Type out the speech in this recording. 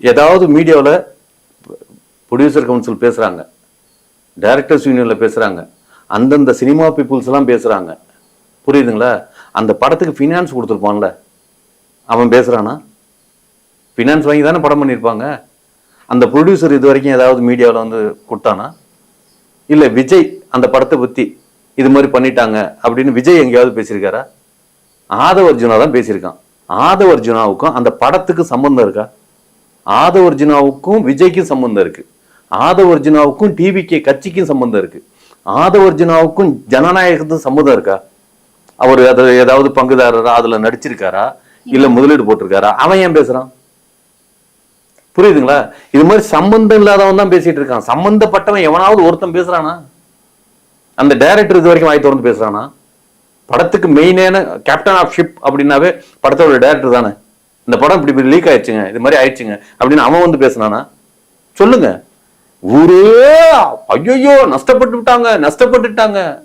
ஏதாவது மீடியாவில் producer council பேசுகிறாங்க, டைரக்டர்ஸ் யூனியனில் பேசுகிறாங்க, அந்தந்த சினிமா பீப்புள்ஸ் எல்லாம் பேசுகிறாங்க, புரியுதுங்களா? அந்த படத்துக்கு ஃபினான்ஸ் கொடுத்துருப்பான்ல, அவன் பேசுகிறானா? ஃபினான்ஸ் வாங்கி தானே படம் பண்ணியிருப்பாங்க. அந்த ப்ரொடியூசர் இது வரைக்கும் ஏதாவது மீடியாவில் வந்து கொடுத்தானா? இல்லை விஜய் அந்த படத்தை பற்றி இது மாதிரி பண்ணிட்டாங்க அப்படின்னு விஜய் எங்கேயாவது பேசியிருக்காரா? ஆதவ அர்ஜுனா தான் பேசியிருக்கான். ஆதவ அர்ஜுனாவுக்கும் அந்த படத்துக்கு சம்பந்தம் இருக்கா? ஆதவ அர்ஜுனாவுக்கும் விஜய்க்கும் சம்பந்தம் இருக்கு. ஆதவ அர்ஜுனாவுக்கும் டிவிகே கட்சிக்கும் சம்பந்தம் இருக்கு. ஆதவ அர்ஜுனாவுக்கும் ஜனநாயகத்துக்கும் சம்மதம் இருக்கா? அவர் அது ஏதாவது பங்குதாரரா அதுல நடிச்சிருக்காரா, இல்ல முதலீடு போட்டிருக்காரா? அவன் ஏன் பேசுறான்? புரியுதுங்களா? இது மாதிரி சம்பந்தம் இல்லாதவன் தான் பேசிட்டு இருக்கான். சம்பந்தப்பட்டவன் எவனாவது ஒருத்தன் பேசுறானா? அந்த டைரக்டர் இது வரைக்கும் வாய் திறந்து பேசுறானா? படத்துக்கு மெயினான கேப்டன் ஆஃப் ஷிப் அப்படின்னாவே படத்தோட டைரக்டர் தானே. இந்த படம் இப்படி லீக் ஆயிடுச்சுங்க, இது மாதிரி ஆயிடுச்சுங்க அப்படின்னு அவன் வந்து பேசினானா? சொல்லுங்க. ஊரே ஐயோ நஷ்டப்பட்டுட்டாங்க.